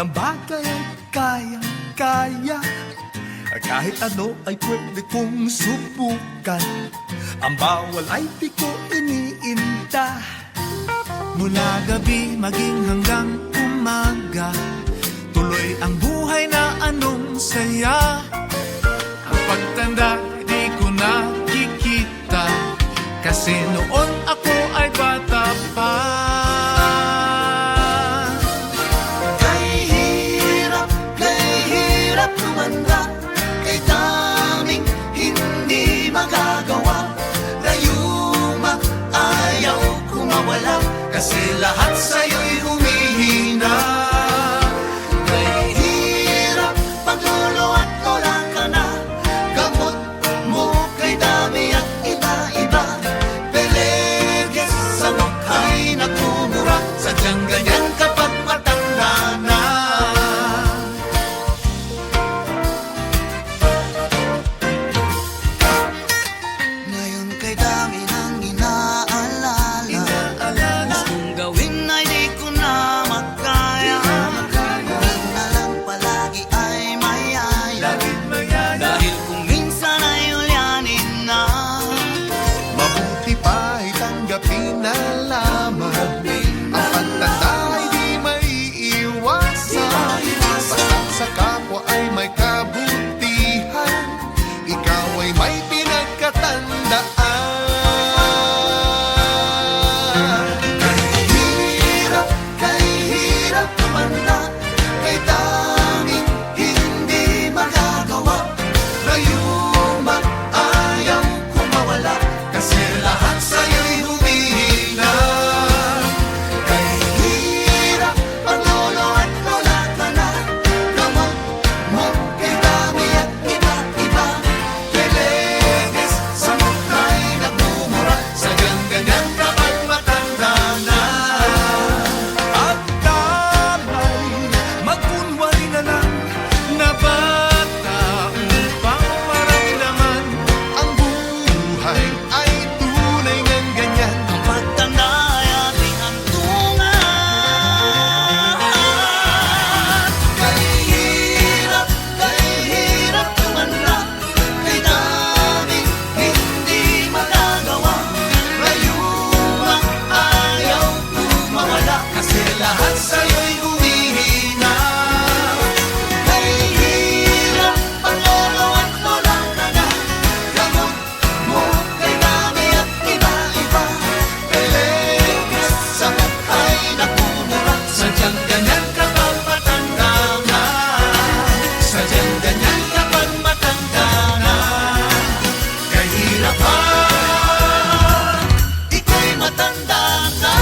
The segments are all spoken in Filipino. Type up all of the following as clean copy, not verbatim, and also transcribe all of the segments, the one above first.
ng bagay ay kayang-kaya. Kahit ano ay pwede kong subukan, ang bawal ay di ko iniinda. Mula gabi maging hanggang umaga, tuloy ang buhay na anong saya. Ang pagtanda di ko nakikita, kasi noon ako ay bata pa. Kay hirap tumanda, kay daming hindi magagawa. Layuma, ayaw kumawala, kasi lahat sa'yo'y humihina. Kay hirap, paglulo at lola ka na, gamot mo kay dami at iba-iba. Peleges sa mukhay na tumura, sadyang ganyan kapag matanda na. Ngayon kay dami ng inaalala, gustong gawin ay di ko na makaya. Ngayon na lang palagi ay mayaya, dahil kung minsan ay ulyanin na. Mabuti pa ay tanggapin na lamang, ang pagtanda ay di maiiwasan. Basta't sa kapwa ay may kabutihan, ikaw ay may pinagkatandaan. Kay hirap tumanda, kay daming hindi magagawa. Layuma, ayaw kumawala, kasi lahat sa'yo'y humihina. Kay hirap, paglolo at lola ka na, gamot mo kay dami at iba-iba. Peleges sa mukhay nagmumura, sadyang ganyan kapag matanda na. At talay, magkunwari na lang na bata upang maramdaman ang buhay ay tunay ng ganyan. Ang pagtanda ay ating hantungan. Kay hirap tumanda, kay daming hindi magagawa. Layuma, ayaw kumawala, kasi lahat sa'yo'y humihina. Kay hirap, paglolo at lola ka na, gamot mo kay dami at iba-iba. Peleges sa mukhay na tumura, sadyang ganyan kapag matanda na. Sadyang ganyan kapag matanda na. Kay hirap pa, ika'y matanda na.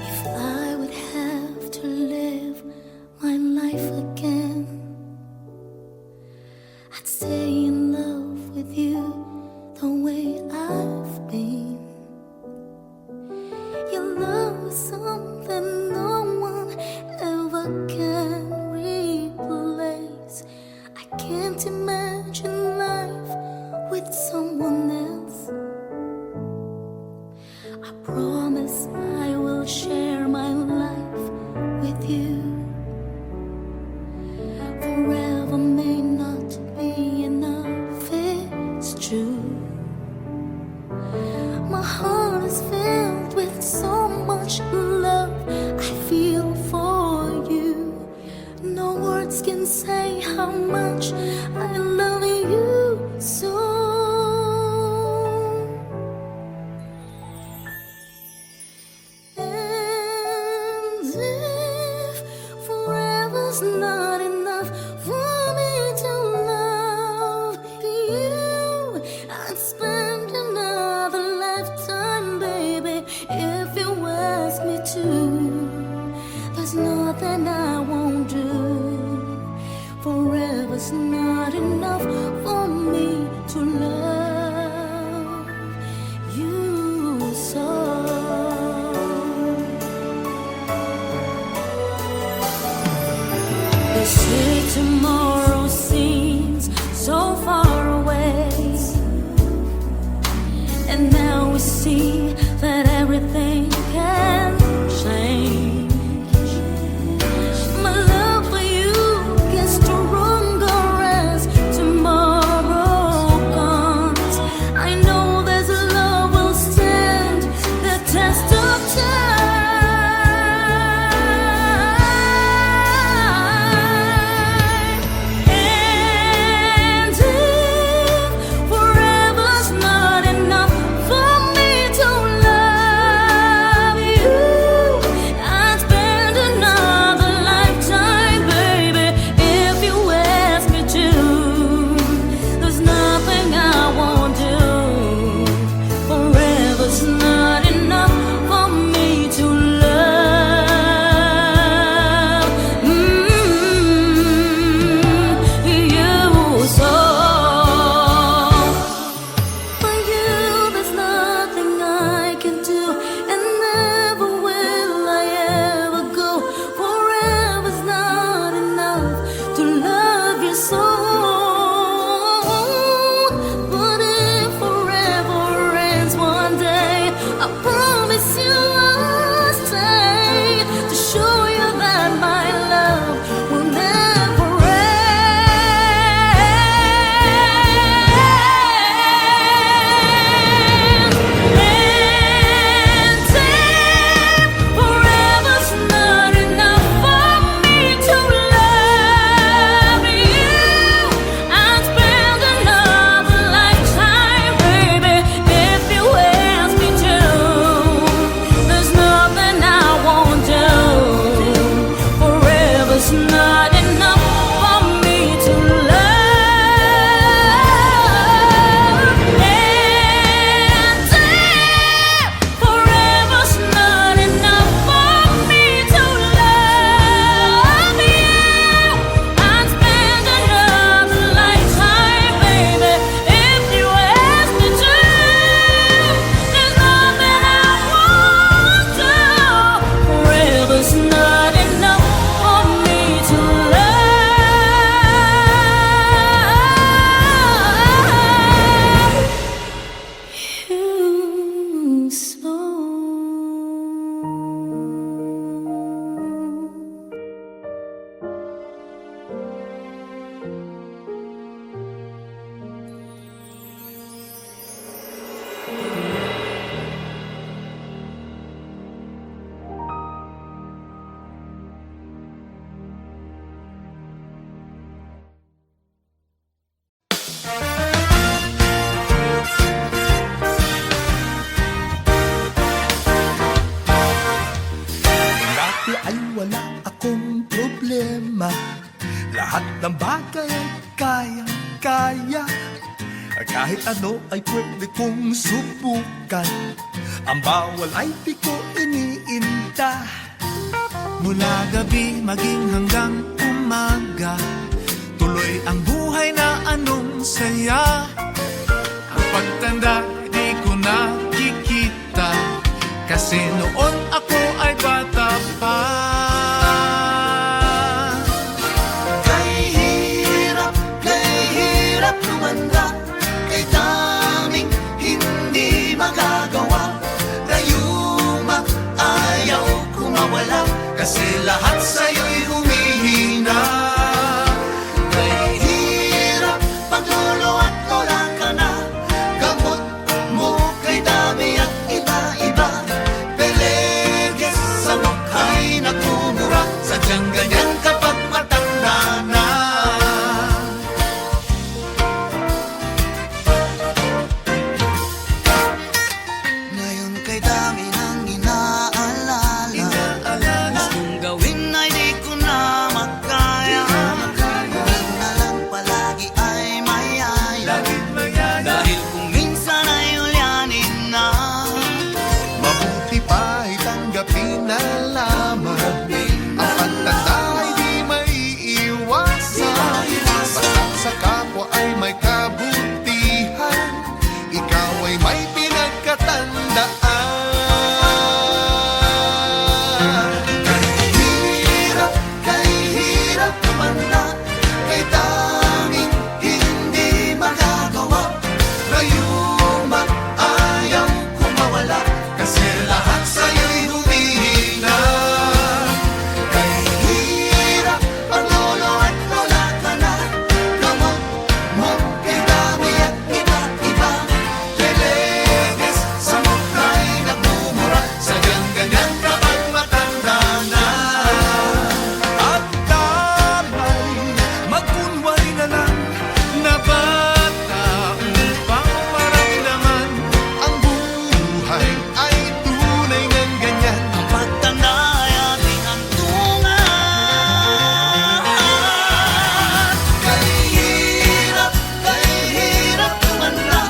If I would have to live my life again, I'd stay in love with you the way I've been. Your love is something no one ever can replace. I can't imagine life with someone else. I promise I will share my life with you. Forever may not be enough, it's true. My heart is filled with so much love I feel for you. No words can say how much I love you so. And if forever's not enough for me to love you, I'd spend another lifetime, baby, if you ask me to. There's nothing I won't do. Forever's not enough Kahit ano ay pwede kong subukan, ang bawal ay di ko iniinda. Mula gabi maging hanggang umaga, tuloy ang buhay na anong saya. Ang pagtanda di ko nakikita, kasi noon ako ay bata pa. Kay hirap tumanda, kay daming hindi magagawa. Rayuma, ayaw kumawala, kasi lahat sa'yo'y humihina. Kay hirap paglolo at lola ka na, gamot mo kay dami at iba-iba. Peleges sa mukha'y nagmumura, sadyang ganyan kapag matanda na. Ngayon kay dami ng inaalala, gustong gawin ay di ko na makaya. Ngayon na lang palagi ay mayaya, dahil kung minsan ay ulyanin na. Mabuti pa ay tanggapin na lamang, ang pagtanda ay di maiiwasan. Basta't sa kapwa ay may kabutihan, ikaw ay may pinagkatandaan. Kay hirap tumanda, kay daming hindi magagawa. Rayuma, ayaw kumawala, kasi lahat sa'yo'y humihina. Kay hirap ang lolo at lola ka na, gamot mo kay dami at iba-iba. Leleges sa mukha'y nagmumura, sadyang ganyan kapag matanda na. At damay magkunwari na lang na bata, upang maramdaman ang buhay ay tunay ngang ganyan. Ang pagtanda ay ating hantungan. Kay hirap tumanda,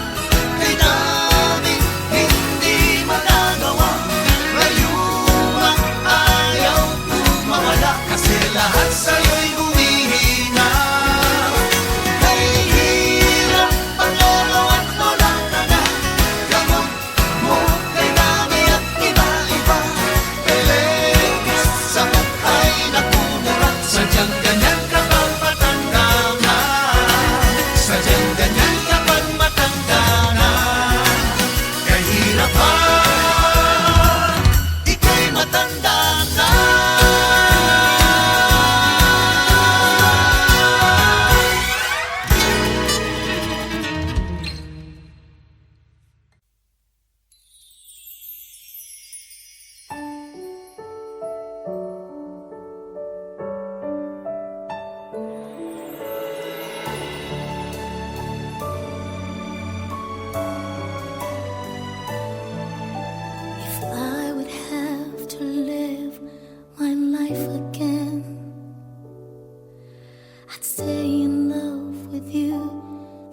kay daming hindi magagawa. Rayuma, ayaw kumawala, kasi lahat sa'yo'y humihina. Kay hirap ang lolo at lola ka na, gamot mo kay dami at iba-iba. Peleges sa mukha'y nagmumura, sadyang ganyan kapag matanda na. Sadyang ganyan kapag matanda na. Kay hirap pa, ika'y matanda na. If I would have to live my life again, I'd stay in love with you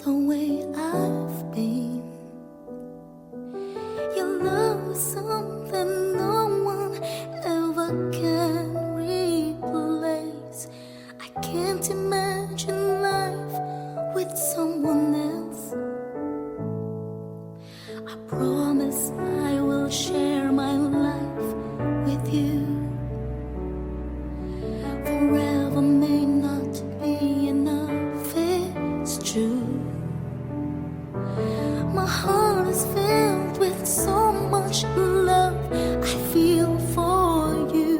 the way I've been. Your love is something no one ever can replace. I can't imagine life with someone else. I promise I will share my life with you. Forever may not be enough, it's true. My heart is filled with so much love I feel for you.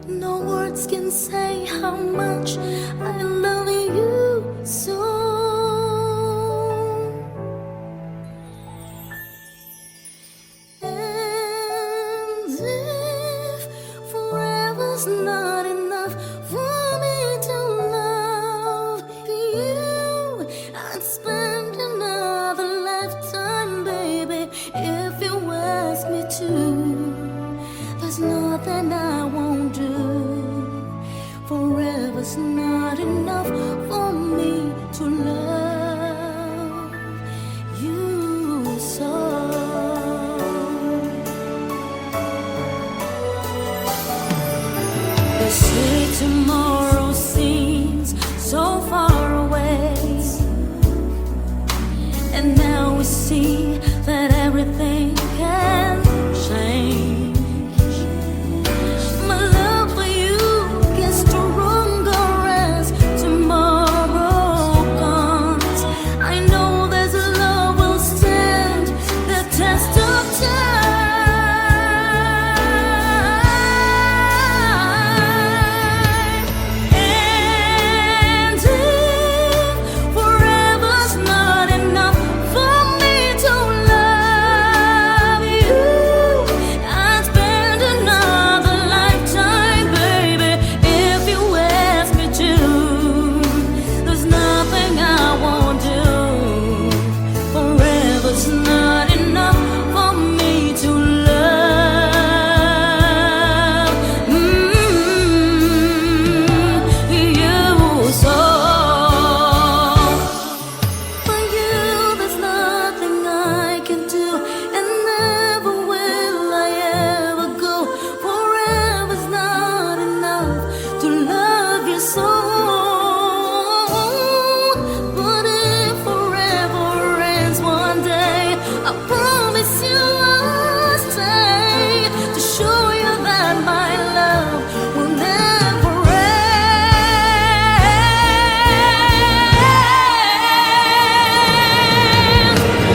No words can say how much I love you so. And if forever's not enough for me to love you, I'd spend another lifetime, baby, if you ask me to. There's nothing I won't do. Forever's not enough for me to love I promise you I'll stay to show you that my love will never end.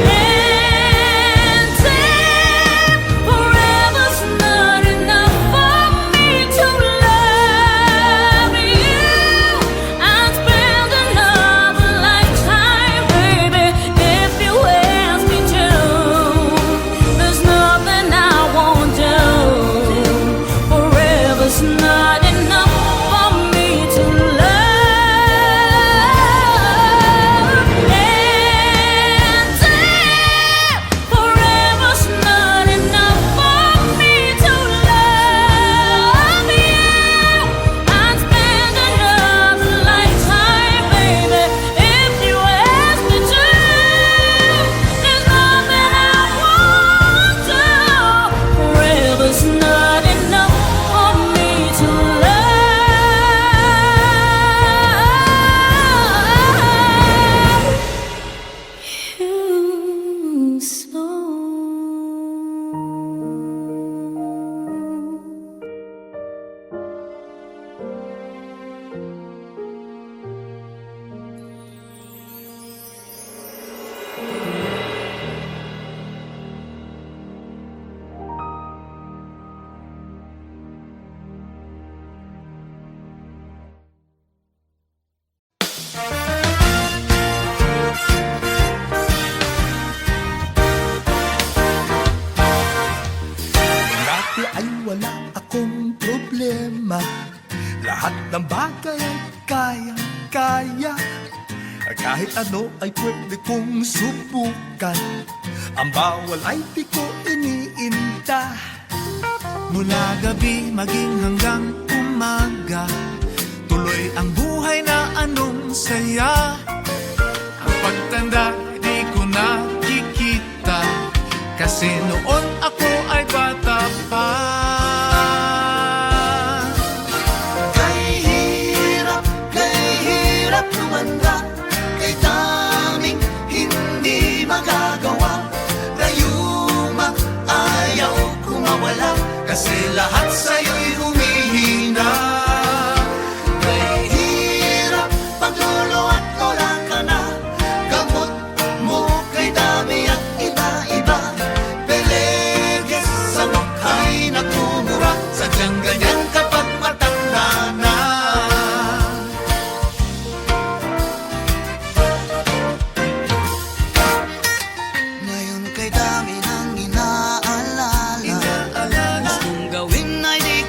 And if forever's not enough for me to love you, I'd spend another lifetime, baby, if you ask me to. There's nothing I won't do. Forever's not enough for me to love. And if forever's not enough for me to love you, I'd spend another lifetime, baby, if you ask me to. There's nothing I won't do. Forever's not enough for me to love you so. Dati ay wala akong problema, lahat ng bagay ay kayang-kaya. Kahit ano ay pwede kong subukan, ang bawal ay di ko iniinda. Mula gabi maging hanggang umaga, tuloy ang buhay na anong saya. Ang pagtanda di ko nakikita, kasi noon ako ay bata pa. Kay hirap tumanda, kay daming hindi magagawa. Rayuma, ayaw kumawala, kasi lahat sa'yo'y humihina. Kay hirap, paglulo at lola ka na, gamot mo kay dami at iba-iba. Peleges sa mukhay na kumura, sadyang ganyan kapag matanda na. Ngayon kay dami ng inaalala, gustong gawin ay di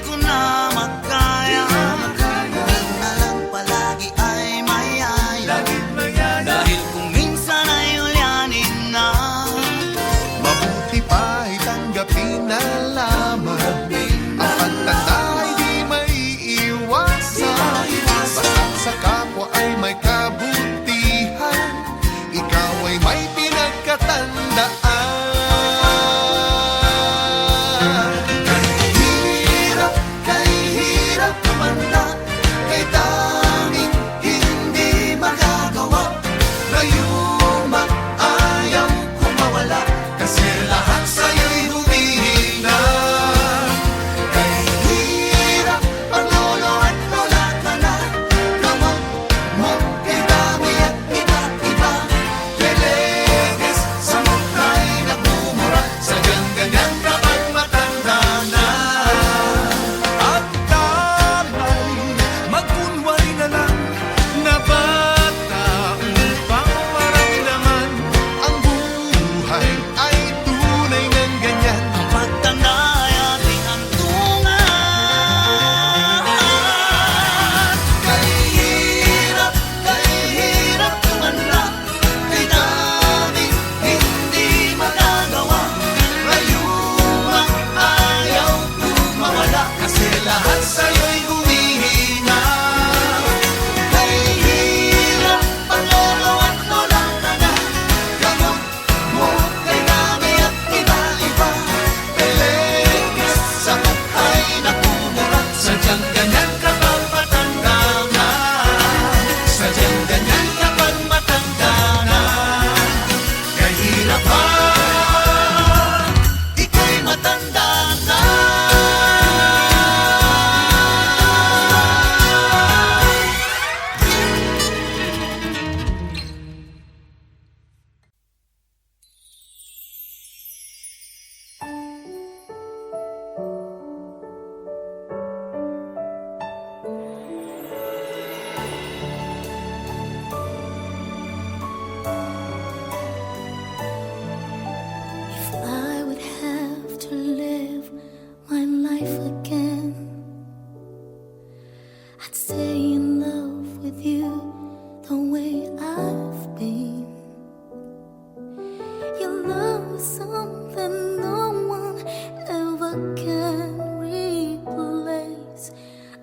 something no one ever can replace.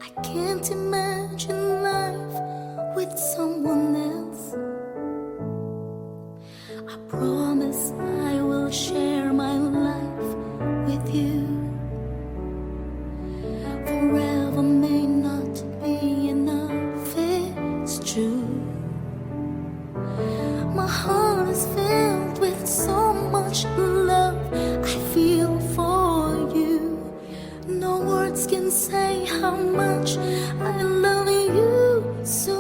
I can't imagine life with someone else. I promise I will share my life with you. Forever may not be enough, it's true. My heart is filled with so much love I feel for you. No words can say how much I love you so.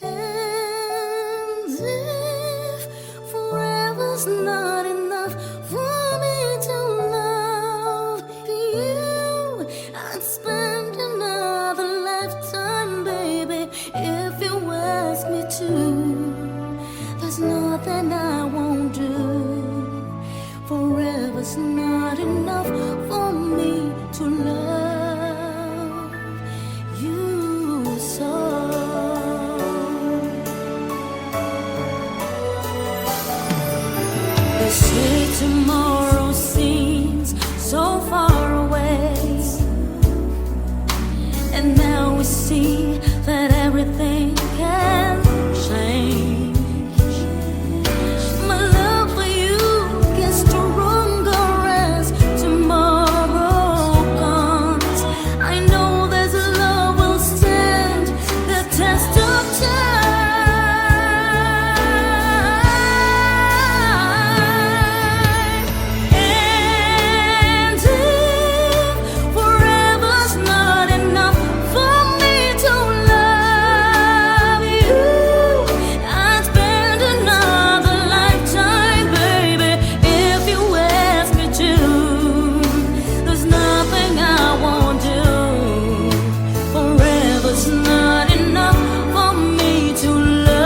And if forever's not enough for me to love you, I'd spend another lifetime, baby, if you ask me to. There's nothing I won't do. Forever's not enough for me to love you so. They say tomorrow seems so far away, and now we see that everything can change. My love for you gets stronger as tomorrow comes. I know this love will stand the test of time. And if forever's not enough for me to love you, I'd spend another lifetime, baby, if you ask me to. There's nothing I won't do. Forever's not enough for me to love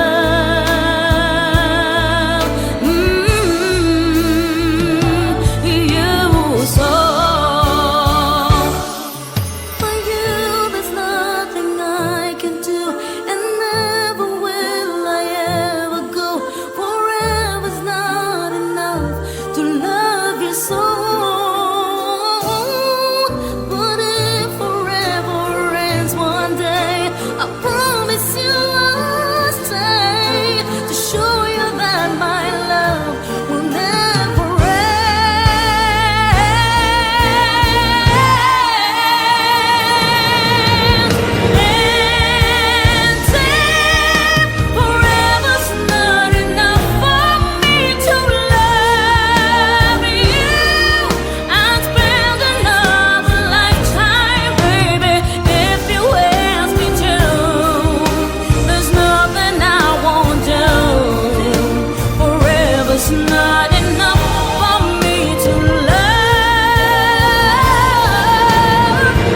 you so. For you, there's nothing I can do, and never will I ever go. Forever's not enough to love you so. But if forever ends one day, I promise you I'll stay to show you that my love will never end. And if forever's not enough for me to love you, I'd spend another lifetime, baby, if you ask me to. There's nothing I won't do. Forever's not enough for me to love.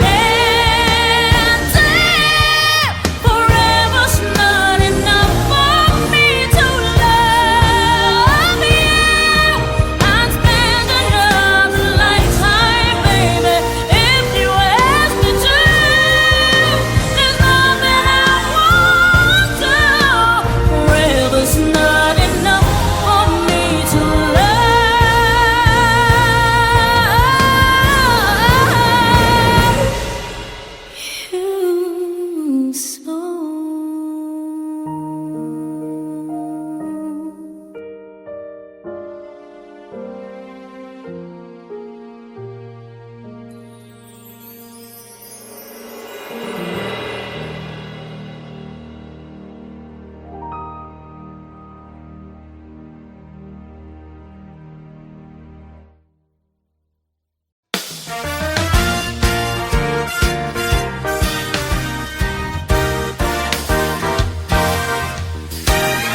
And if forever's not enough for me to love you, I'd spend another lifetime, baby, if you ask me to. There's nothing I won't do. Forever's not enough for me to love you so.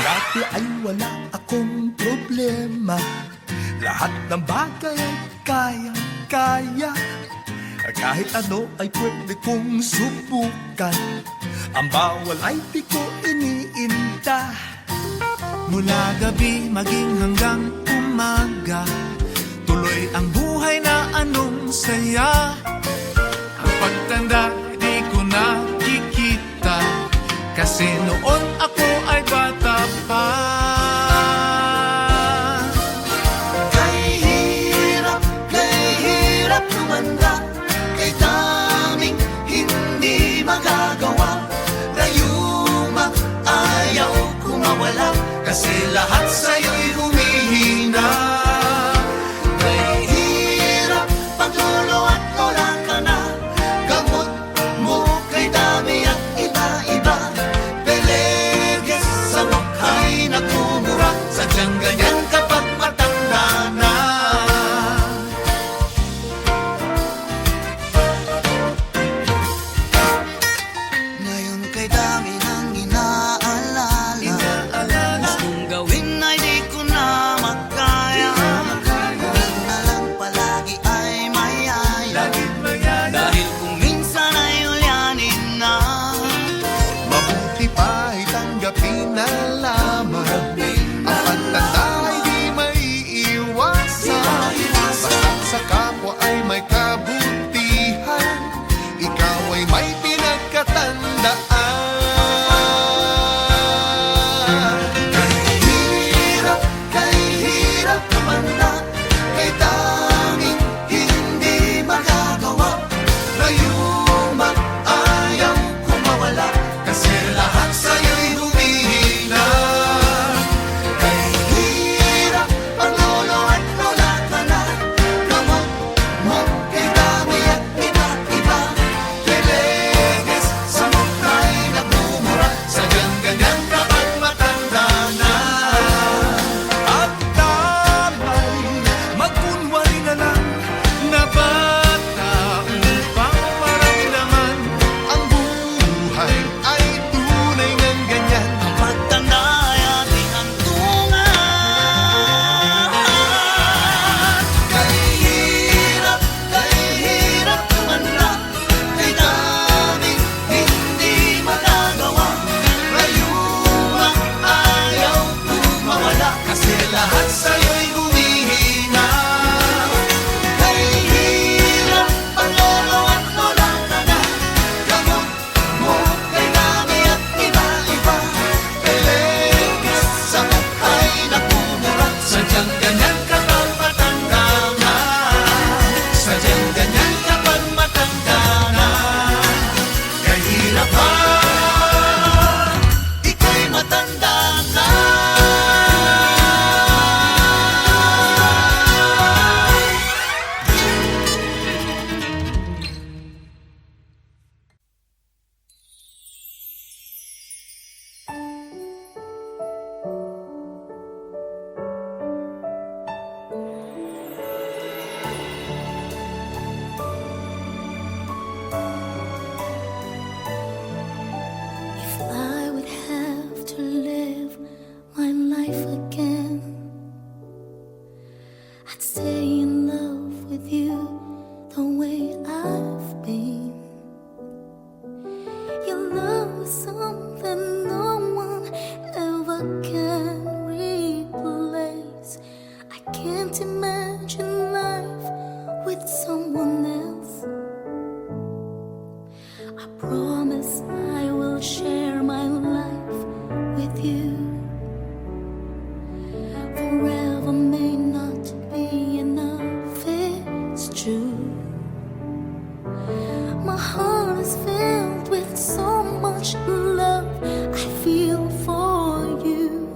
Dati ay wala akong problema. Lahat ng bagay ay kayang-kaya. Kahit ano ay pwede kong subukan. Ang bawal ay di ko iniinda. Mula gabi maging hanggang umaga, tuloy ang buhay na anong saya. Ang pagtanda di ko nakikita, kasi noon ako ay kasi lahat sa'yo'y humihina. Kay hirap, paglulo at wala ka na. Gamot mo kay dami at iba-iba. Peleges sa mukha'y nagmumura. Sadyang ganyan kapag matanda na. Ngayon kay dami ng inaalala. Gustong gawin ay di ko na makaya. Huwag na lang palagi ay mayaya. Dahil kung minsan ay ulyanin na. Mabuti pa ay tanggapin na lamang. Ang pagtanda ay di maiiwasan. Basta't sa kapwa ay may kabutihan. Ikaw ay may pinagkatandaan. Kay hirap tumanda. Kay daming hindi magagawa. Layumat ayaw kumawala. Kasi lahat sa'yo'y humihina. Kay hirap paglulo at wala ka na. Gamot mo kay dami at iba-iba. Peleges sa mukha'y nagmumura. Sadyang ganyan kapag matanda na. At damay, magkunwari na lang na bata upang maramdaman ang buhay ay tunay ng ganyan. Ang pagtanda ay ating hantungan. Kay hirap tumanda. Kay daming hindi magagawa. Layumat ayaw kumawala. Kasi lahat sa'yo'y humihina. Kay hirap panlolo at wala ka na. Gamot mo kay dami at iba-iba. Peleges sa mukha'y nagmumura. Sadyang ganyan kapag matanda na. Sadyang ganyan kapag matanda na. Kahirap pa, ika'y matanda na. If I would have to live my life again, I'd stay in love with you the way I've been. Your love is something no one ever can replace. I can't imagine life with someone else. I promise I will share my life with you. Forever may not be enough, it's true. My heart is filled with so much love I feel for you.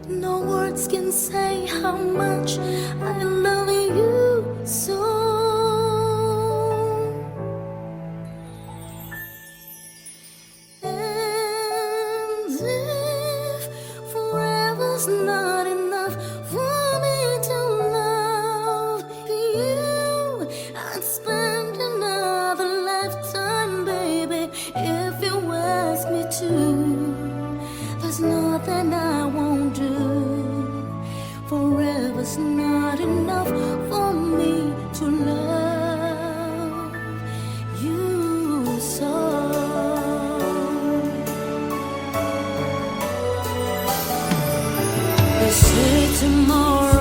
No words can say how much I love you so. And if forever's not enough for me to love you, I'd spend another lifetime, baby, if you ask me to. There's nothing I won't do. Forever's not enough for me to love you so. They say tomorrow